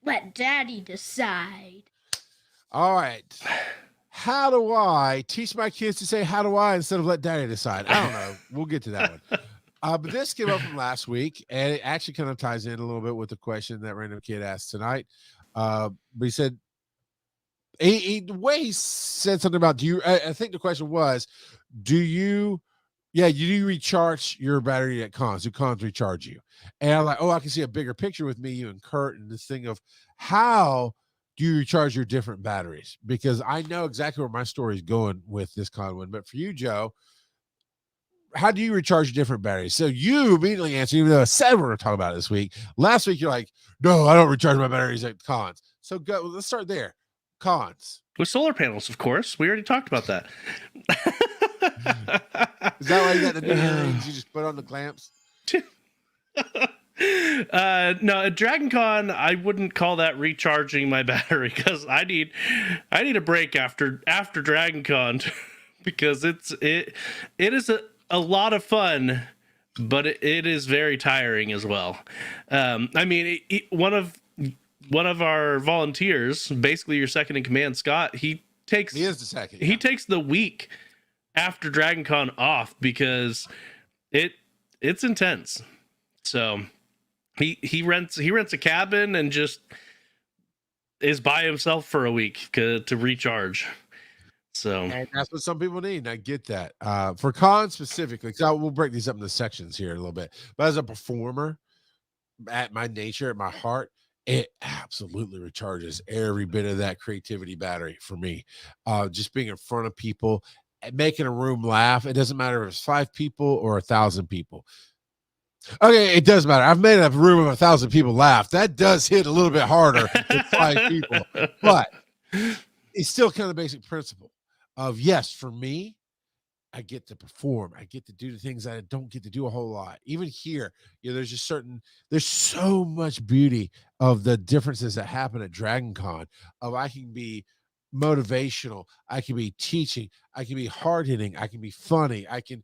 Let Daddy decide. All right. How do I teach my kids to say how do I instead of let Daddy decide? I don't know. We'll get to that one. But this came up from last week, and it actually kind of ties in a little bit with the question that random kid asked tonight. But he said, the way he said something about, do you, I think the question was, do you recharge your battery at cons? Do cons recharge you? And I'm like, oh, I can see a bigger picture with me, you and Kurt, and this thing of how do you recharge your different batteries? Because I know exactly where my story is going with this con one. But for you, Joe, how do you recharge different batteries? So you immediately answer, even though I said we're going to talk about it this week. Last week, you're like, no, I don't recharge my batteries at cons. So go, let's start there. Cons. With solar panels, of course. We already talked about that. Is that why you got the new earrings? You just put on the clamps? No, at Dragon Con, I wouldn't call that recharging my battery because I need a break after Dragon Con because it is a lot of fun, but it is very tiring as well. I mean, one of our volunteers, basically your second in command, Scott, he is the second. Yeah. He takes the week after Dragon Con off because it's intense. So he rents a cabin and just is by himself for a week to recharge. So and that's what some people need. And I get that. For cons specifically, because we'll break these up into sections here a little bit. But as a performer, at my nature, at my heart, it absolutely recharges every bit of that creativity battery for me. Just being in front of people, making a room laugh. It doesn't matter if it's 5 people or 1,000 people. Okay, it does matter. I've made a room of 1,000 people laugh. That does hit a little bit harder than 5 people, but it's still kind of the basic principle of, yes, for me, I get to perform. I get to do the things that I don't get to do a whole lot. Even here, there's so much beauty of the differences that happen at Dragon Con. I can be motivational. I can be teaching. I can be hard hitting. I can be funny. I can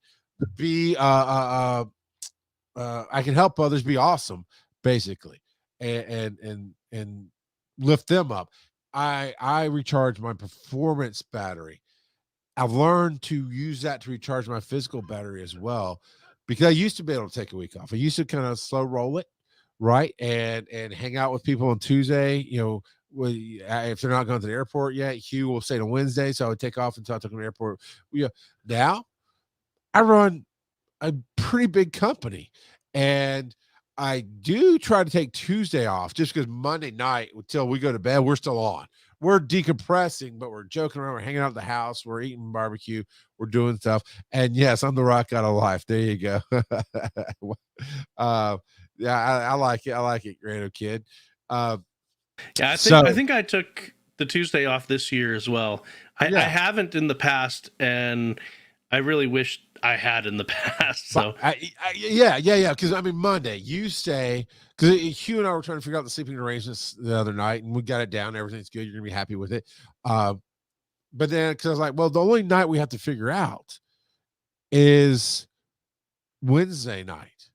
be, I can help others be awesome, basically, and lift them up. I recharge my performance battery. I've learned to use that to recharge my physical battery as well, because I used to be able to take a week off. I used to kind of slow roll it, right, and hang out with people on Tuesday. If they're not going to the airport yet, Hugh will stay on Wednesday, so I would take off until I took them to the airport. Now I run a pretty big company, and I do try to take Tuesday off just because Monday night until we go to bed, we're still on. We're decompressing, but we're joking around. We're hanging out at the house. We're eating barbecue. We're doing stuff. And yes, I'm the rock out of life. There you go. Yeah, I like it. I like it, Grado Kid. Yeah, I think I took the Tuesday off this year as well. I haven't in the past, and I really wish I had in the past. So yeah. Because I mean, Monday you say, because Hugh and I were trying to figure out the sleeping arrangements the other night, and we got it down. Everything's good. You're gonna be happy with it. But then, because I was like, well, the only night we have to figure out is Wednesday night,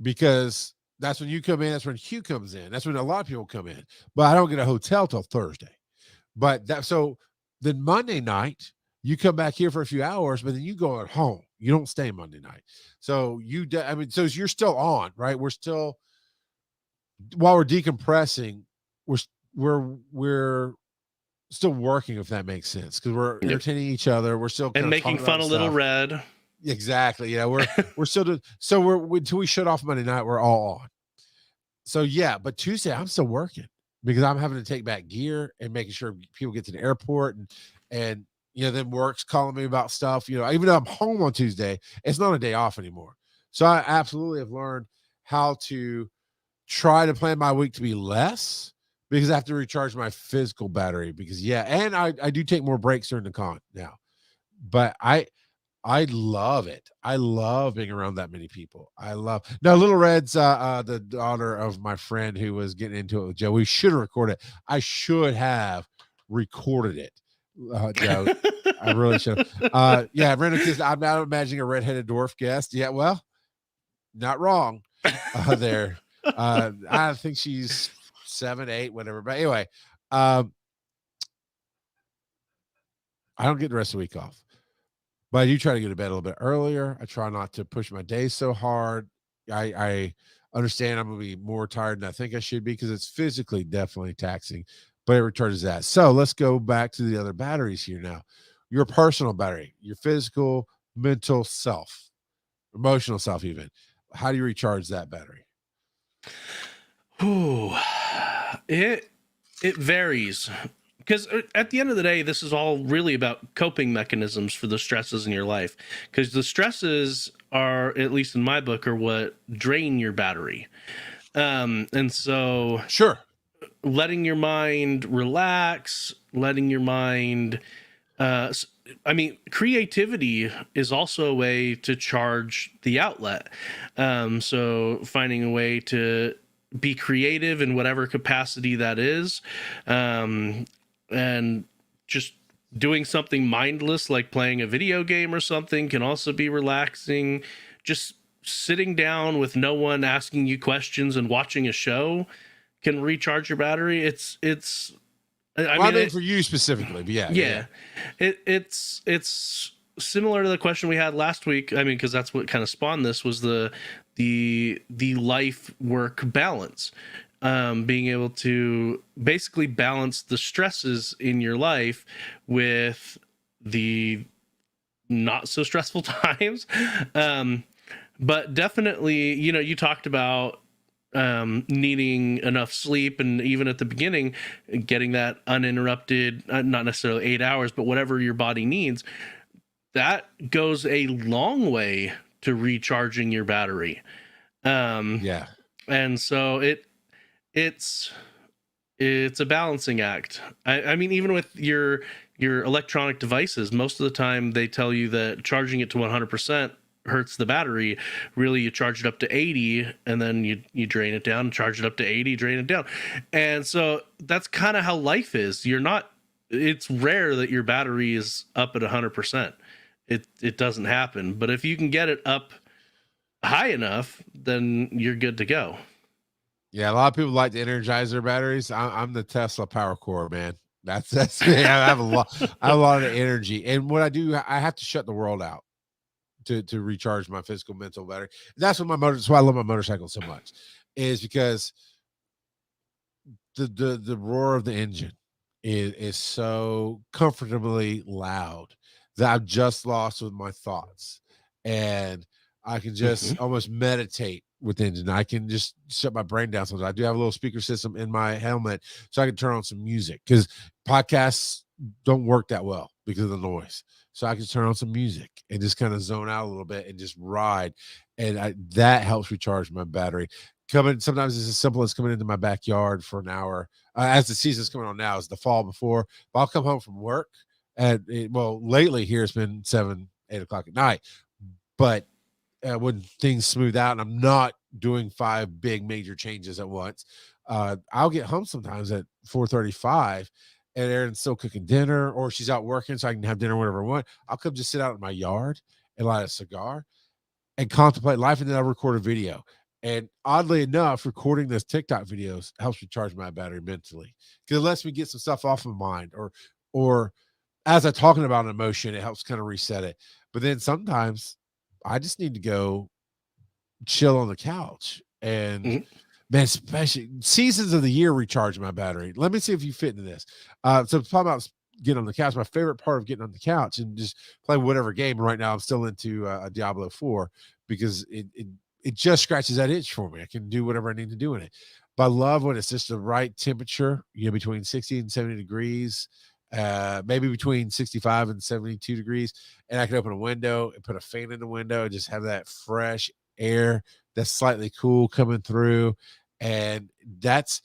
because that's when you come in. That's when Hugh comes in. That's when a lot of people come in. But I don't get a hotel till Thursday. But then Monday night, you come back here for a few hours, but then you go at home. You don't stay Monday night. So so you're still on, right? We're still, while we're decompressing, we're still working, if that makes sense, because we're entertaining each other. We're still and making fun of Little Red. Exactly. Yeah, we're still doing. So until we shut off Monday night, we're all on. So yeah, but Tuesday I'm still working because I'm having to take back gear and making sure people get to the airport and then work's calling me about stuff. Even though I'm home on Tuesday, it's not a day off anymore. So I absolutely have learned how to try to plan my week to be less, because I have to recharge my physical battery. Because and I do take more breaks during the con now, but I love it. I love being around that many people. Now Little Red's the daughter of my friend who was getting into it with Joe. We should have recorded it. I should have recorded it. Joe, I really should have. Random Kids, I'm now imagining a redheaded dwarf guest. Yeah, well, not wrong there. I think she's 7, 8, whatever. But anyway, um, I don't get the rest of the week off. But I do try to go to bed a little bit earlier. I try not to push my day so hard. I understand I'm gonna be more tired than I think I should be because it's physically definitely taxing, but it recharges that. So let's go back to the other batteries here now. Your personal battery, your physical, mental self, emotional self, even. How do you recharge that battery? Ooh, it varies, because at the end of the day, this is all really about coping mechanisms for the stresses in your life, because the stresses are, at least in my book, are what drain your battery. And so Sure. letting your mind relax, letting your mind I mean, creativity is also a way to charge the outlet. So finding a way to be creative in whatever capacity that is, and just doing something mindless like playing a video game or something can also be relaxing. Just sitting down with no one asking you questions and watching a show can recharge your battery. I mean, for you specifically, but yeah. It's similar to the question we had last week. I mean, because that's what kind of spawned this, was the life work balance. Being able to basically balance the stresses in your life with the not so stressful times. But definitely, you talked about needing enough sleep, and even at the beginning, getting that uninterrupted, not necessarily 8 hours, but whatever your body needs. That goes a long way to recharging your battery. yeah. And so it's a balancing act. I mean, even with your electronic devices, most of the time they tell you that charging it to 100% hurts the battery. Really, you charge it up to 80 and then you drain it down, charge it up to 80, drain it down. And so that's kind of how life is. It's rare that your battery is up at 100%. It doesn't happen. But if you can get it up high enough, then you're good to go. Yeah, a lot of people like to energize their batteries. I'm the Tesla power core, man. That's me. I have a lot of energy, and what I do, I have to shut the world out to recharge my physical, mental battery. That's what that's why I love my motorcycle so much, is because the roar of the engine is so comfortably loud that I'm just lost with my thoughts, and I can just almost meditate with the engine. I can just shut my brain down. Sometimes I do have a little speaker system in my helmet, so I can turn on some music, because podcasts don't work that well because of the noise. So I can turn on some music and just kind of zone out a little bit and just ride, and that helps recharge my battery. Sometimes it's as simple as coming into my backyard for an hour. As the season's coming on now, is the fall before. But I'll come home from work, and lately here it's been 7, 8 o'clock at night. But when things smooth out and I'm not doing 5 big major changes at once, I'll get home sometimes at 4:35, and Erin's still cooking dinner, or she's out working, so I can have dinner whenever I want. I'll come just sit out in my yard and light a cigar and contemplate life, and then I'll record a video. And oddly enough, recording those TikTok videos helps recharge my battery mentally, because it lets me get some stuff off my mind, or as I'm talking about an emotion, it helps kind of reset it. But then sometimes I just need to go chill on the couch, and man, especially seasons of the year recharge my battery. Let me see if you fit into this. So talking about getting on the couch, my favorite part of getting on the couch and just play whatever game. Right now I'm still into a Diablo 4, because it just scratches that itch for me. I can do whatever I need to do in it. But I love when it's just the right temperature, between 60 and 70 degrees, maybe between 65 and 72 degrees. And I can open a window and put a fan in the window and just have that fresh air that's slightly cool coming through. And that's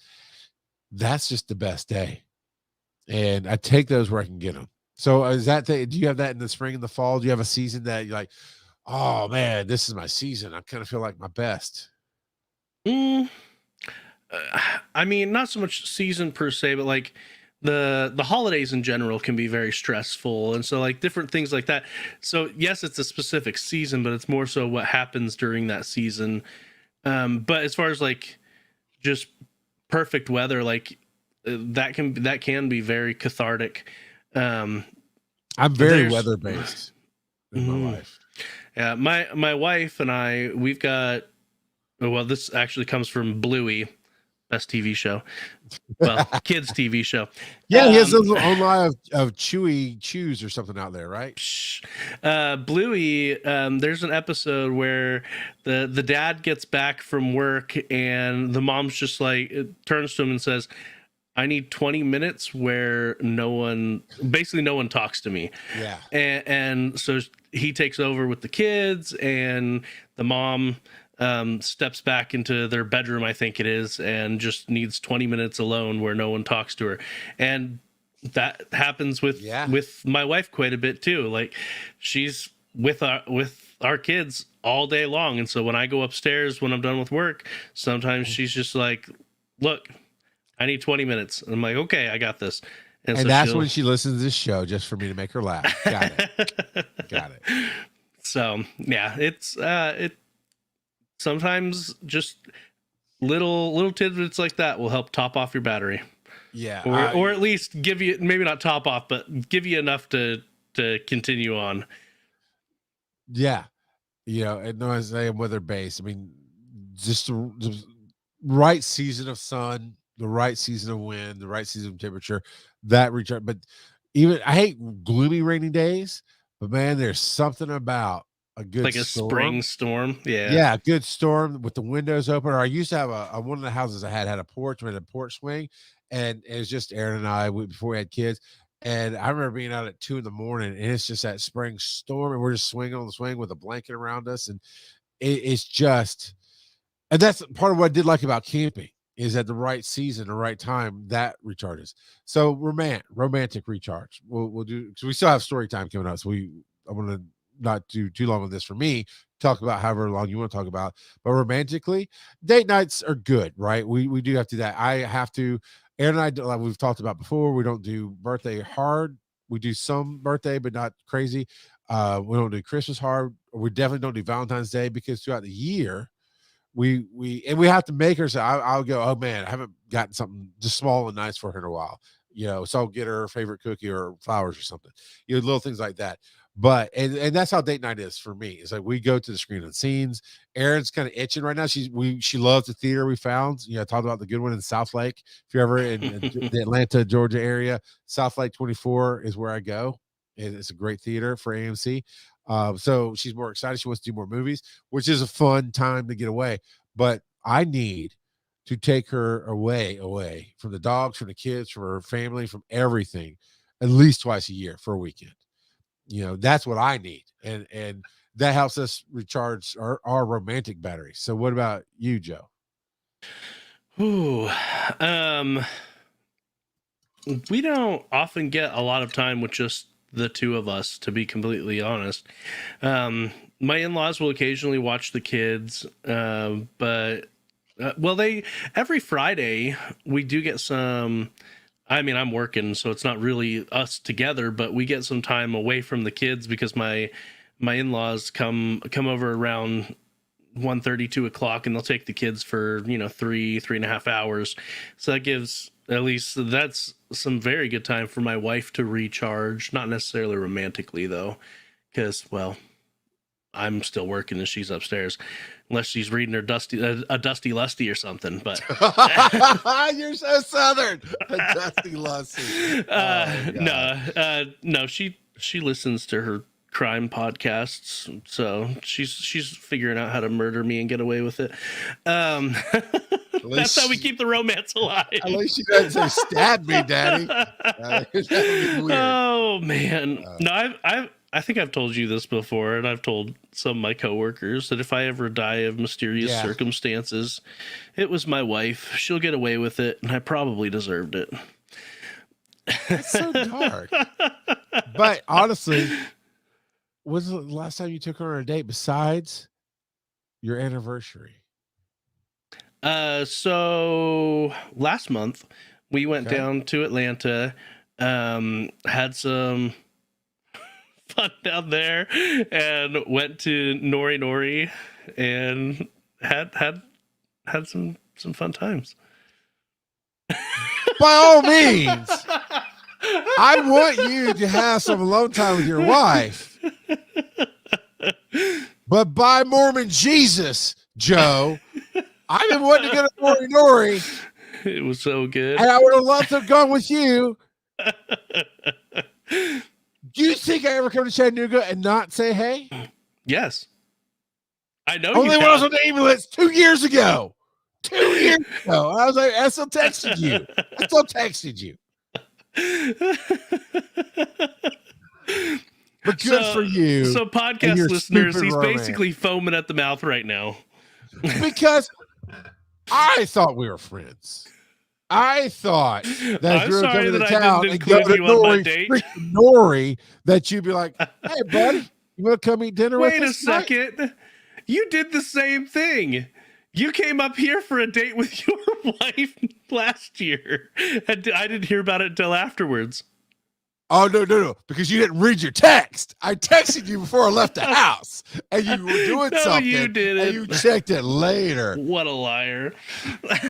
just the best day. And I take those where I can get them. So do you have that in the spring and the fall? Do you have a season that you're like, oh man, this is my season, I kind of feel like my best? I mean, not so much season per se, but like the holidays in general can be very stressful, and so like different things like that. So yes, it's a specific season, but it's more so what happens during that season. But as far as like just perfect weather, like that can be very cathartic. I'm very weather based in my life. Yeah, my wife and I, we've got, well, this actually comes from Bluey, best TV show. Well, kids TV show. Yeah, he has those own line of Chewy Chews or something out there, right? Bluey, there's an episode where the dad gets back from work and the mom's just like turns to him and says, I need 20 minutes where no one talks to me. Yeah. And so he takes over with the kids, and the mom steps back into their bedroom, I think it is, and just needs 20 minutes alone where no one talks to her. And that happens with my wife quite a bit too. Like, she's with our kids all day long, and so when I go upstairs when I'm done with work, sometimes she's just like, look, I need 20 minutes. And I'm like, okay, I got this. And so that's when she listens to this show, just for me to make her laugh. Got it. Got it. So yeah, it's it sometimes just little tidbits like that will help top off your battery. Yeah. Or at least give you, maybe not top off, but give you enough to continue on. Yeah. You know, and as I am weather based, I mean, just the right season of sun, the right season of wind, the right season of temperature, that recharge. But even I hate gloomy rainy days, but man, there's something about a good like a storm. Spring storm. Yeah, a good storm with the windows open. Or I used to have a one of the houses I had a porch, we had a porch swing, and it was just Aaron and I before we had kids. And I remember being out at 2 in the morning, and it's just that spring storm, and we're just swinging on the swing with a blanket around us, and it's just, and that's part of what I did like about camping, is at the right season, the right time, that recharges. So romantic recharge. We'll do, because we still have story time coming up. So I want to not do too long on this for me. Talk about however long you want to talk about. But romantically, date nights are good, right? We do have to do that. I have to. Aaron and I, like we've talked about before, we don't do birthday hard. We do some birthday, but not crazy. We don't do Christmas hard. We definitely don't do Valentine's Day, because throughout the year, we have to make her say, I'll go, oh man, I haven't gotten something just small and nice for her in a while, you know, so I'll get her a favorite cookie or flowers or something, you know, little things like that. But and that's how date night is for me. It's like we go to the screen and scenes. Erin's kind of itching right now. She loves the theater we found. You know, I talked about the good one in South Lake. If you're ever in the Atlanta, Georgia area, South Lake 24 is where I go. And it's a great theater for AMC. So she's more excited. She wants to do more movies, which is a fun time to get away. But I need to take her away from the dogs, from the kids, from her family, from everything, at least twice a year for a weekend. You know, that's what I need. And that helps us recharge our romantic batteries. So what about you, Joe? Ooh, we don't often get a lot of time with just the two of us, to be completely honest. My in-laws will occasionally watch the kids, but every Friday we do get some. I mean, I'm working, so it's not really us together, but we get some time away from the kids, because my in-laws come over around 1:30, 2 o'clock, and they'll take the kids for 3.5 hours. So that gives, at least that's some very good time for my wife to recharge. Not necessarily romantically though, because, well, I'm still working and she's upstairs, unless she's reading her a Dusty Lusty or something. But you're so Southern. A Dusty Lusty. No, she listens to her crime podcasts, so she's figuring out how to murder me and get away with it. That's how we keep the romance alive. At least she doesn't say "stab me, daddy." That would be weird. Oh man, no, I think I've told you this before, and I've told some of my coworkers that if I ever die of mysterious circumstances, it was my wife. She'll get away with it, and I probably deserved it. That's so dark. But honestly, when's the last time you took her on a date besides your anniversary? So last month we went down to Atlanta, had some fun down there, and went to Nori Nori and had some fun times. by all means, I want you to have some alone time with your wife. But by Mormon Jesus, Joe, I've been wanting to go to Nori. It was so good. And I would have loved to have gone with you. Do you think I ever come to Chattanooga and not say hey? Yes. I know. Only when I was on the ambulance 2 years ago. 2 years ago. I was like, I still texted you. But good for you. So podcast listeners, he's basically foaming at the mouth right now. Because I thought we were friends. I thought that I'm you were sorry coming to that town I didn't and go include to you on my date. Nori, that you'd be like, hey, buddy, you want to come eat dinner with us? Wait a second. Tonight? You did the same thing. You came up here for a date with your wife last year. And I didn't hear about it until afterwards. Oh, no. Because you didn't read your text. I texted you before I left the house. And you were doing something. You didn't. And you checked it later. What a liar.